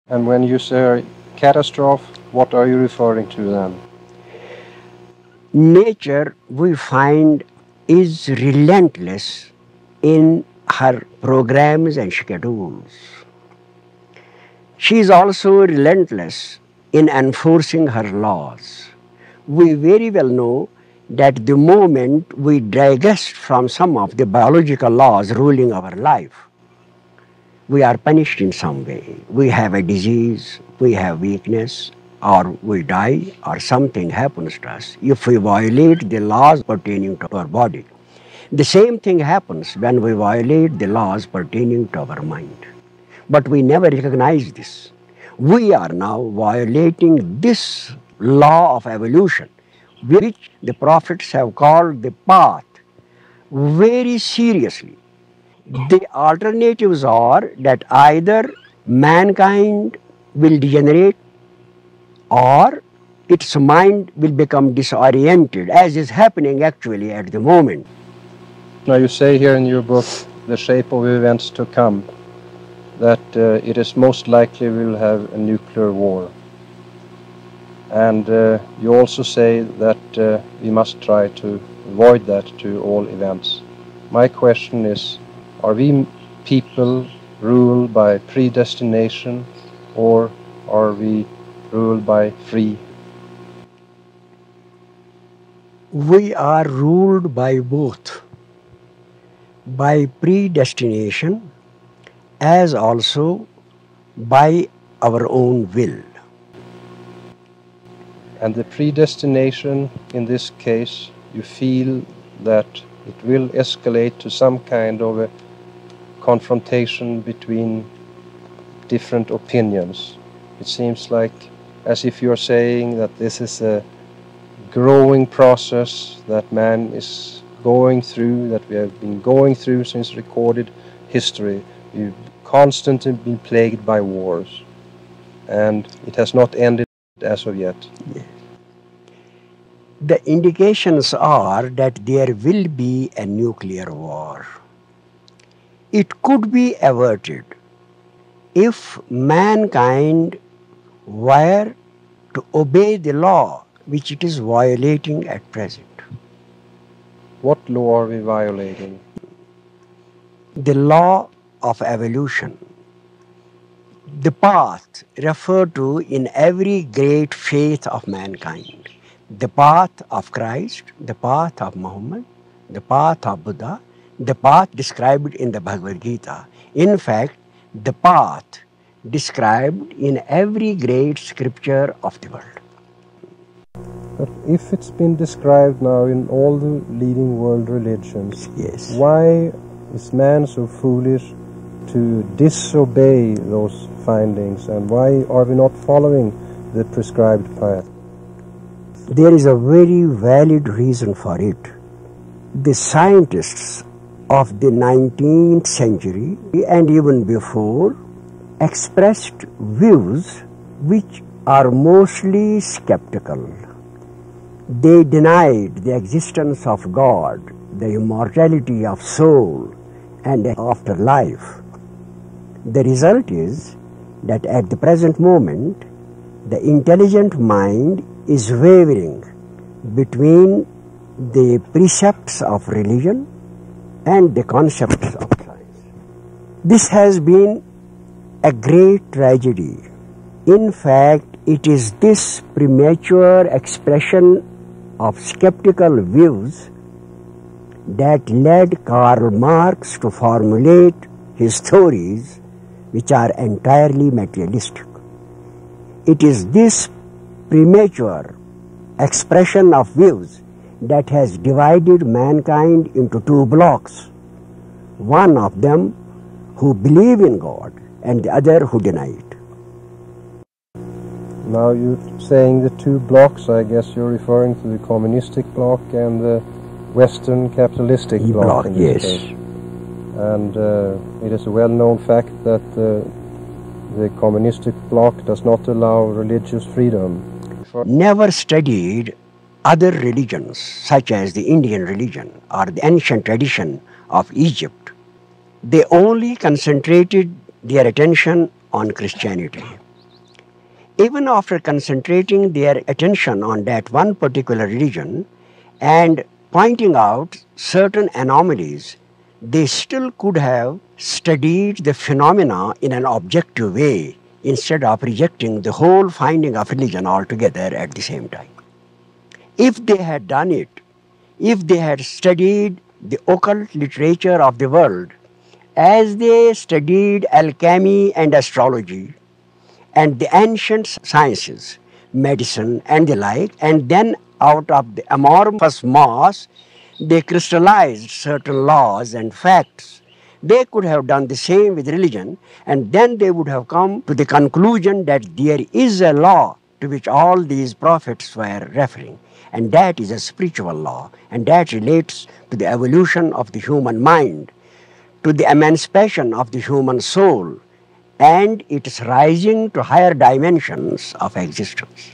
And when you say catastrophe, what are you referring to then? Nature, we find, is relentless in her programs and schedules. She is also relentless in enforcing her laws. We very well know that the moment we divest from some of the biological laws ruling our life, we are punished in some way. We have a disease, we have weakness, or we die, or something happens to us if we violate the laws pertaining to our body. The same thing happens when we violate the laws pertaining to our mind. But we never recognize this. We are now violating this law of evolution, which the prophets have called the path, very seriously. The alternatives are that either mankind will degenerate or its mind will become disoriented, as is happening actually at the moment. Now you say here in your book, The Shape of Events to Come, that it is most likely we'll have a nuclear war. And you also say that we must try to avoid that to all events. My question is, are we people ruled by predestination, or are we ruled by free? We are ruled by both, by predestination as also by our own will. And the predestination, in this case, you feel that it will escalate to some kind of a confrontation between different opinions. It seems like as if you're saying that this is a growing process that man is going through, that we have been going through since recorded history. We've constantly been plagued by wars, and it has not ended as of yet. Yeah. The indications are that there will be a nuclear war. It could be averted if mankind were to obey the law which it is violating at present. What law are we violating? The law of evolution. The path referred to in every great faith of mankind. The path of Christ, the path of Muhammad, the path of Buddha, the path described in the Bhagavad Gita. In fact, the path described in every great scripture of the world. But if it's been described now in all the leading world religions, yes, why is man so foolish to disobey those findings, and why are we not following the prescribed path? There is a very valid reason for it. The scientists of the 19th century and even before expressed views which are mostly skeptical. They denied the existence of God, the immortality of soul, and the afterlife. The result is that at the present moment, the intelligent mind is wavering between the precepts of religion and the concepts of science. This has been a great tragedy. In fact, it is this premature expression of skeptical views that led Karl Marx to formulate his theories, which are entirely materialistic. It is this premature expression of views that has divided mankind into two blocks, one of them who believe in God and the other who deny it. Now you're saying the two blocks, I guess you're referring to the communistic bloc and the Western capitalistic bloc in this case. And it is a well-known fact that the communistic bloc does not allow religious freedom. Never studied other religions, such as the Indian religion or the ancient tradition of Egypt. They only concentrated their attention on Christianity. Even after concentrating their attention on that one particular religion and pointing out certain anomalies, they still could have studied the phenomena in an objective way instead of rejecting the whole finding of religion altogether at the same time. If they had done it, if they had studied the occult literature of the world as they studied alchemy and astrology and the ancient sciences, medicine and the like, and then out of the amorphous mass, they crystallized certain laws and facts. They could have done the same with religion, and then they would have come to the conclusion that there is a law to which all these prophets were referring, and that is a spiritual law, and that relates to the evolution of the human mind, to the emancipation of the human soul, and its rising to higher dimensions of existence.